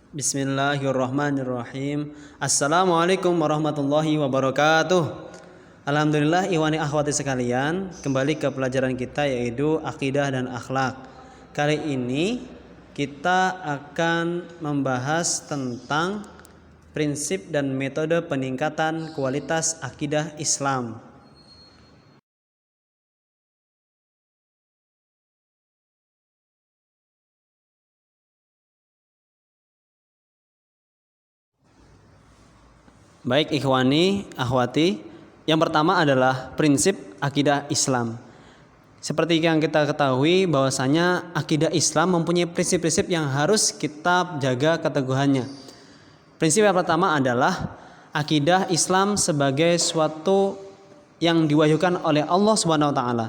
Bismillahirrahmanirrahim. Assalamualaikum warahmatullahi wabarakatuh. Alhamdulillah, ikhwani akhwati sekalian, kembali ke pelajaran kita yaitu akidah dan akhlak. Kali ini kita akan membahas tentang prinsip dan metode peningkatan kualitas akidah Islam. Baik ikhwani, akhwati, yang pertama adalah prinsip akidah Islam. Seperti yang kita ketahui bahwasanya akidah Islam mempunyai prinsip-prinsip yang harus kita jaga keteguhannya. Prinsip yang pertama adalah akidah Islam sebagai suatu yang diwahyukan oleh Allah Subhanahu wa taala.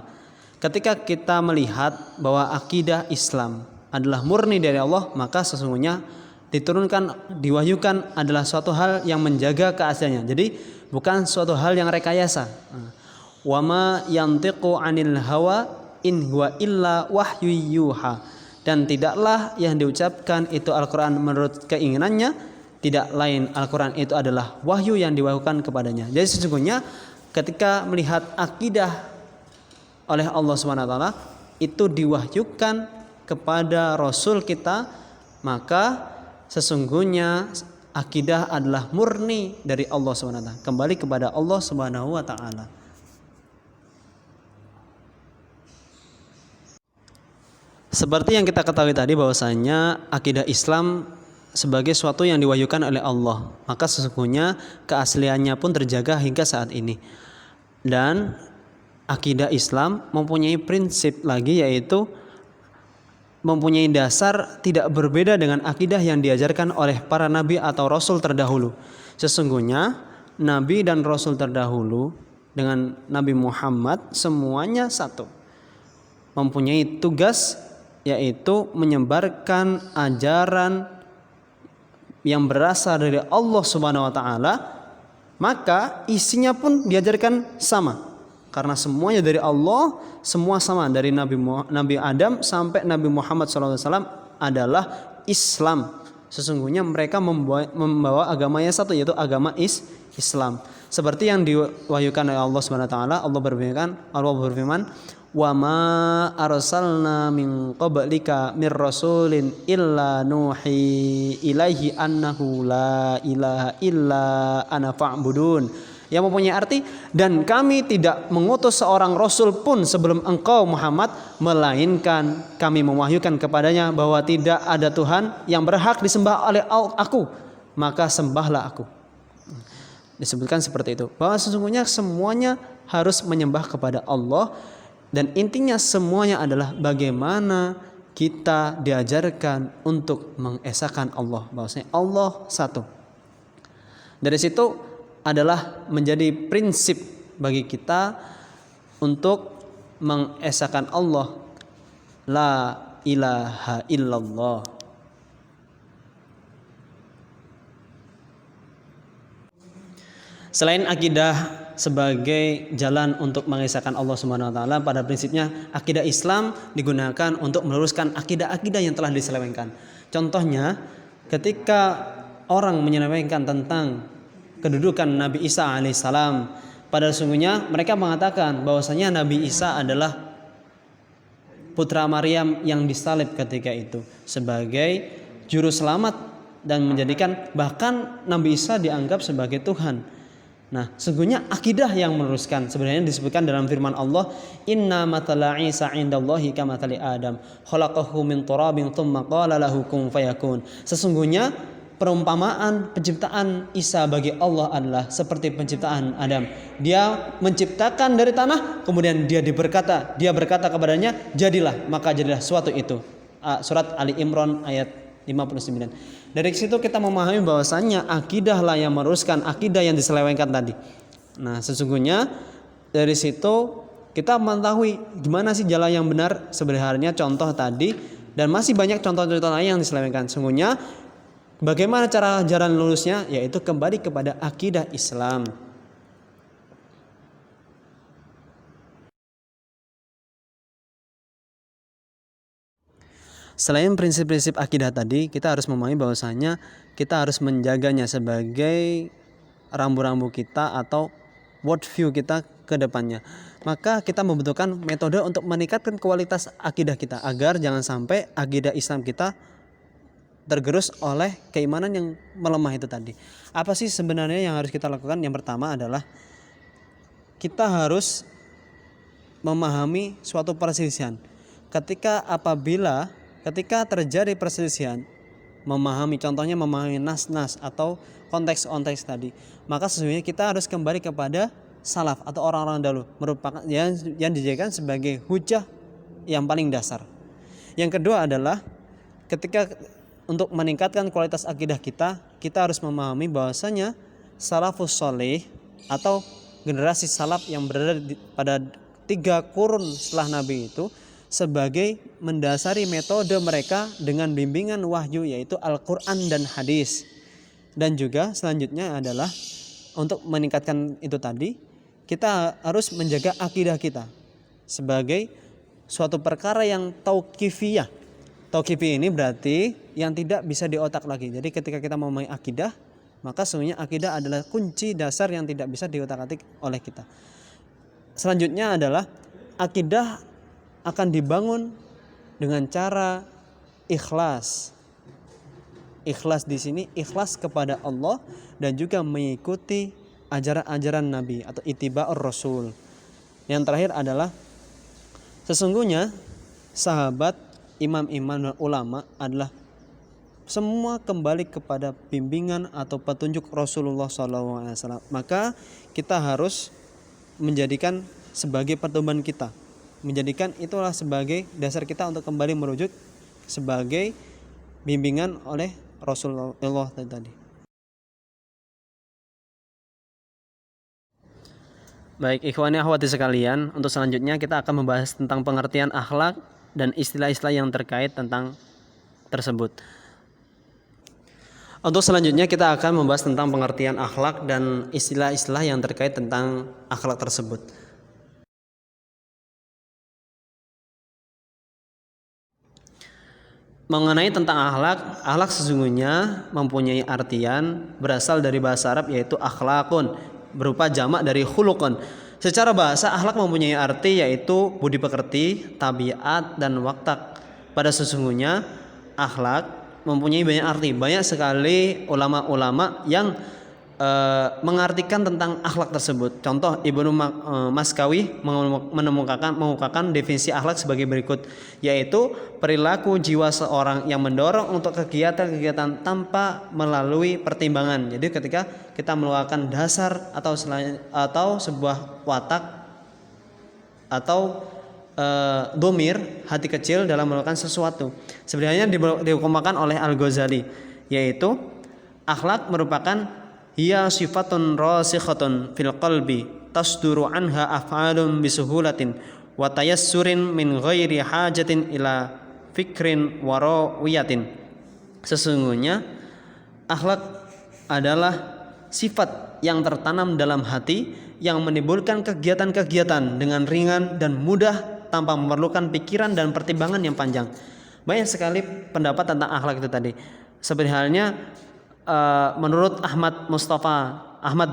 Ketika kita melihat bahwa akidah Islam adalah murni dari Allah, maka sesungguhnya diturunkan, diwahyukan adalah suatu hal yang menjaga keasliannya. Jadi bukan suatu hal yang rekayasa. Wa ma yantiqu 'anil hawa in huwa illa wahyu yuha. Dan tidaklah yang diucapkan itu Al-Qur'an menurut keinginannya, tidak lain Al-Qur'an itu adalah wahyu yang diwahyukan kepadanya. Jadi sesungguhnya ketika melihat akidah oleh Allah Subhanahu wa taala itu diwahyukan kepada Rasul kita, maka sesungguhnya akidah adalah murni dari Allah Subhanahu wa taala, kembali kepada Allah Subhanahu wa taala. Seperti yang kita ketahui tadi bahwasanya akidah Islam sebagai suatu yang diwahyukan oleh Allah, maka sesungguhnya keasliannya pun terjaga hingga saat ini. Dan akidah Islam mempunyai prinsip lagi, yaitu mempunyai dasar tidak berbeda dengan akidah yang diajarkan oleh para nabi atau rasul terdahulu. Sesungguhnya nabi dan rasul terdahulu dengan Nabi Muhammad semuanya satu, mempunyai tugas yaitu menyebarkan ajaran yang berasal dari Allah Subhanahu wa taala, maka isinya pun diajarkan sama. Karena semuanya dari Allah, semua sama, dari Nabi Adam sampai Nabi Muhammad SAW adalah Islam. Sesungguhnya mereka membawa agama yang satu, yaitu agama Islam. Seperti yang diwahyukan oleh Allah Subhanahu wa taala, Allah berfirman, "Wa ma arsalna min qablika mir rasulin illa nuhi ilaihi annahu la ilaha illa ana fa'budun." Yang mempunyai arti, dan kami tidak mengutus seorang rasul pun sebelum engkau Muhammad, melainkan kami mewahyukan kepadanya bahwa tidak ada Tuhan yang berhak disembah oleh aku, maka sembahlah aku. Disebutkan seperti itu, bahwa sesungguhnya semuanya harus menyembah kepada Allah, dan intinya semuanya adalah bagaimana kita diajarkan untuk mengesahkan Allah, bahwasanya Allah satu. Dari situ adalah menjadi prinsip bagi kita untuk mengesahkan Allah, la ilaha illallah. Selain akidah sebagai jalan untuk mengesahkan Allah Subhanahu wa taala, pada prinsipnya akidah Islam digunakan untuk meluruskan akidah-akidah yang telah diselewengkan. Contohnya ketika orang menyelewengkan tentang kedudukan Nabi Isa alaihissalam, pada sesungguhnya mereka mengatakan bahwasanya Nabi Isa adalah putra Maryam yang disalib ketika itu sebagai juru selamat, dan menjadikan bahkan Nabi Isa dianggap sebagai Tuhan. Nah, sesungguhnya akidah yang meluruskan sebenarnya disebutkan dalam firman Allah, "Inna matala Isa 'indallahi kamathali Adam, khalaqahu min turabin tsumma qala lahu kun fayakun." Sesungguhnya perumpamaan penciptaan Isa bagi Allah adalah seperti penciptaan Adam. Dia menciptakan dari tanah, kemudian dia berkata kepadanya, jadilah, maka jadilah suatu itu. Surat Ali Imran ayat 59. Dari situ kita memahami bahwasannya akidahlah yang meluruskan akidah yang diselewengkan tadi. Nah, sesungguhnya dari situ kita mengetahui gimana sih jalan yang benar sebenarnya, contoh tadi, dan masih banyak contoh-contoh lain yang diselewengkan. Sesungguhnya bagaimana cara jalan lurusnya, yaitu kembali kepada akidah Islam. Selain prinsip-prinsip akidah tadi, kita harus memahami bahwasanya kita harus menjaganya sebagai rambu-rambu kita atau world view kita ke depannya. Maka kita membutuhkan metode untuk meningkatkan kualitas akidah kita agar jangan sampai akidah Islam kita tergerus oleh keimanan yang melemah itu tadi. Apa sih sebenarnya yang harus kita lakukan? Yang pertama adalah kita harus memahami suatu perselisihan. Ketika terjadi perselisihan, contohnya memahami nas-nas atau konteks-konteks tadi, maka sesungguhnya kita harus kembali kepada salaf atau orang-orang dahulu, merupakan yang dijadikan sebagai hujah yang paling dasar. Yang kedua adalah ketika untuk meningkatkan kualitas akidah kita harus memahami bahwasanya salafus sholih atau generasi salaf yang berada pada 3 kurun setelah Nabi itu sebagai mendasari metode mereka dengan bimbingan wahyu, yaitu Al-Quran dan hadis. Dan juga selanjutnya adalah untuk meningkatkan itu tadi, kita harus menjaga akidah kita sebagai suatu perkara yang tauqifiyah. Tauqifi ini berarti yang tidak bisa diotak lagi. Jadi ketika kita memahami akidah, maka sesungguhnya akidah adalah kunci dasar yang tidak bisa diotak-atik oleh kita. Selanjutnya adalah akidah akan dibangun dengan cara ikhlas. Ikhlas di sini ikhlas kepada Allah dan juga mengikuti ajaran-ajaran Nabi atau ittiba'ur Rasul. Yang terakhir adalah sesungguhnya sahabat, imam-imam dan ulama adalah semua kembali kepada bimbingan atau petunjuk Rasulullah SAW. Maka kita harus menjadikan sebagai pertumbuhan kita, menjadikan itulah sebagai dasar kita untuk kembali merujuk sebagai bimbingan oleh Rasulullah tadi. Baik, ikhwani akhwati sekalian, untuk selanjutnya kita akan membahas tentang pengertian akhlak dan istilah-istilah yang terkait tentang tersebut. Untuk selanjutnya kita akan membahas tentang pengertian akhlak dan istilah-istilah yang terkait tentang akhlak tersebut. Mengenai tentang akhlak sesungguhnya mempunyai artian berasal dari bahasa Arab, yaitu akhlakun, berupa jamak dari khuluqun. Secara bahasa akhlak mempunyai arti yaitu budi pekerti, tabiat dan waktak. Pada sesungguhnya akhlak mempunyai banyak arti. Banyak sekali ulama-ulama yang mengartikan tentang akhlak tersebut. Contoh Ibnu Maskawi mengemukakan definisi akhlak sebagai berikut, yaitu perilaku jiwa seorang yang mendorong untuk kegiatan-kegiatan tanpa melalui pertimbangan. Jadi ketika kita melakukan dasar atau sebuah watak atau domir, hati kecil dalam melakukan sesuatu. Sebenarnya dikemukakan oleh Al-Ghazali, yaitu akhlak merupakan hiya sifatun rasikhatun fil qalbi tasduru anha af'alun bisuhulatin wa tayassurin min ghairi hajatin ila fikrin wa rawiyatin. Sesungguhnya akhlak adalah sifat yang tertanam dalam hati yang menimbulkan kegiatan-kegiatan dengan ringan dan mudah tanpa memerlukan pikiran dan pertimbangan yang panjang. Banyak sekali pendapat tentang akhlak itu tadi. Seperti halnya menurut Ahmad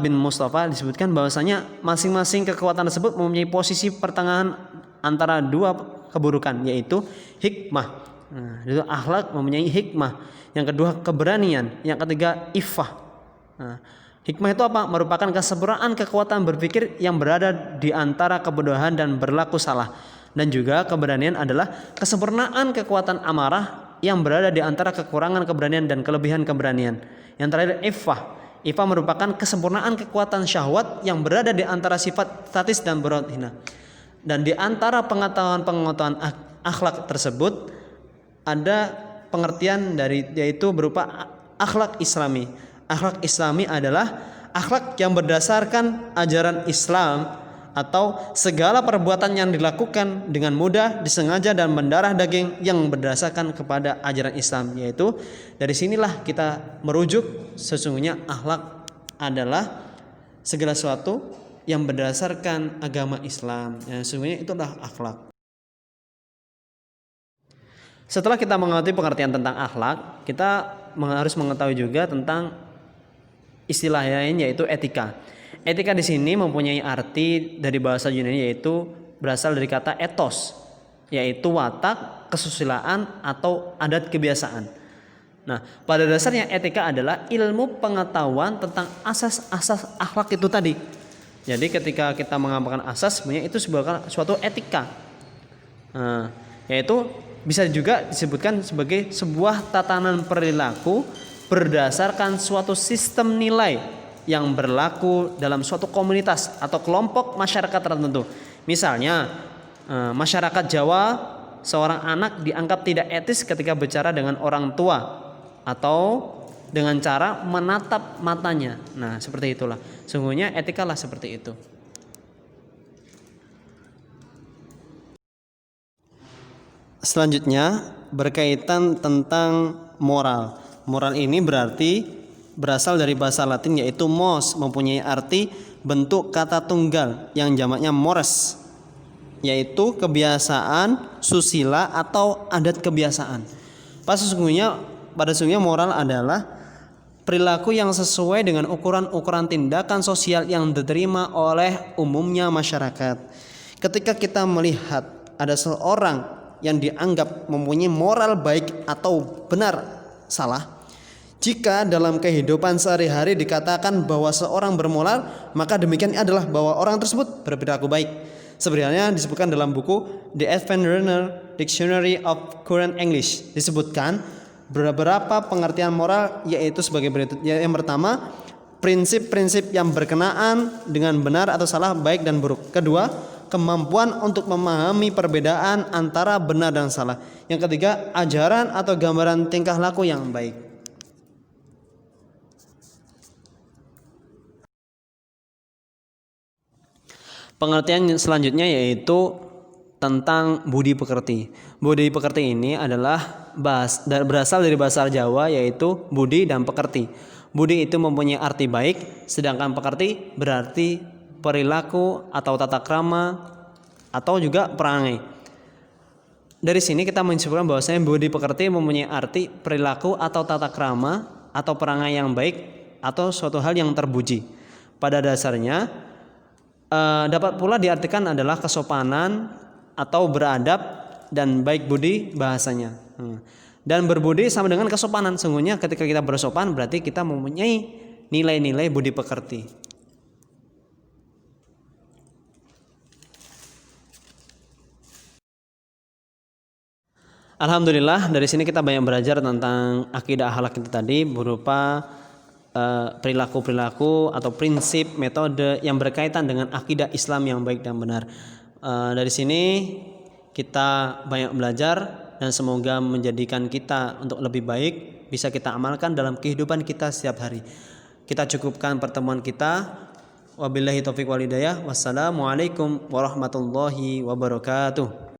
bin Mustafa disebutkan bahwasanya masing-masing kekuatan tersebut mempunyai posisi pertengahan antara dua keburukan, yaitu hikmah. Itu akhlak mempunyai hikmah. Yang kedua keberanian, yang ketiga iffah. Hikmah itu apa? Merupakan kesempurnaan kekuatan berpikir yang berada di antara kebodohan dan berlaku salah. Dan juga keberanian adalah kesempurnaan kekuatan amarah yang berada di antara kekurangan keberanian dan kelebihan keberanian. Yang terakhir iffah merupakan kesempurnaan kekuatan syahwat yang berada di antara sifat statis dan berat hina. Dan di antara pengetahuan akhlak tersebut ada pengertian yaitu berupa akhlak Islami. Akhlak Islami adalah akhlak yang berdasarkan ajaran Islam atau segala perbuatan yang dilakukan dengan mudah, disengaja dan mendarah daging yang berdasarkan kepada ajaran Islam. Yaitu dari sinilah kita merujuk sesungguhnya akhlak adalah segala sesuatu yang berdasarkan agama Islam. Sesungguhnya itulah akhlak. Setelah kita mengerti pengertian tentang akhlak, kita harus mengetahui juga tentang istilah lain yaitu etika. Etika di sini mempunyai arti dari bahasa Yunani yaitu berasal dari kata ethos, yaitu watak, kesusilaan atau adat kebiasaan. Nah, pada dasarnya etika adalah ilmu pengetahuan tentang asas-asas akhlak itu tadi. Jadi ketika kita mengamalkan asas, sebenarnya itu sebuah suatu etika. Nah, yaitu bisa juga disebutkan sebagai sebuah tatanan perilaku berdasarkan suatu sistem nilai yang berlaku dalam suatu komunitas atau kelompok masyarakat tertentu. Misalnya, masyarakat Jawa, seorang anak dianggap tidak etis ketika bicara dengan orang tua atau dengan cara menatap matanya. Nah, seperti itulah. Sungguhnya etikalah seperti itu. Selanjutnya berkaitan tentang moral. Moral ini berarti berasal dari bahasa Latin yaitu mos, mempunyai arti bentuk kata tunggal yang jamaknya mores, yaitu kebiasaan, susila atau adat kebiasaan. Pada sesungguhnya moral adalah perilaku yang sesuai dengan ukuran-ukuran tindakan sosial yang diterima oleh umumnya masyarakat. Ketika kita melihat ada seorang yang dianggap mempunyai moral baik atau benar salah, jika dalam kehidupan sehari-hari dikatakan bahwa seorang bermoral, maka demikian adalah bahwa orang tersebut berperilaku baik. Sebenarnya disebutkan dalam buku The Advent Runner Dictionary of Current English, disebutkan beberapa pengertian moral yaitu sebagai berikut. Yang pertama, prinsip-prinsip yang berkenaan dengan benar atau salah, baik dan buruk. Kedua, kemampuan untuk memahami perbedaan antara benar dan salah. Yang ketiga, ajaran atau gambaran tingkah laku yang baik. Pengertian selanjutnya yaitu tentang budi pekerti. Budi pekerti ini adalah berasal dari bahasa Jawa yaitu budi dan pekerti. Budi itu mempunyai arti baik, sedangkan pekerti berarti perilaku atau tata krama atau juga perangai. Dari sini kita menyimpulkan bahwasanya budi pekerti mempunyai arti perilaku atau tata krama atau perangai yang baik atau suatu hal yang terpuji. Pada dasarnya dapat pula diartikan adalah kesopanan atau beradab dan baik budi bahasanya. Dan berbudi sama dengan kesopanan. Sungguhnya ketika kita bersopan berarti kita mempunyai nilai-nilai budi pekerti. Alhamdulillah, dari sini kita banyak belajar tentang akidah akhlak itu tadi berupa perilaku-perilaku atau prinsip metode yang berkaitan dengan akidah Islam yang baik dan benar. Dari sini kita banyak belajar dan semoga menjadikan kita untuk lebih baik, bisa kita amalkan dalam kehidupan kita setiap hari. Kita cukupkan pertemuan kita. Wabillahi taufiq wal hidayah. Wassalamualaikum warahmatullahi wabarakatuh.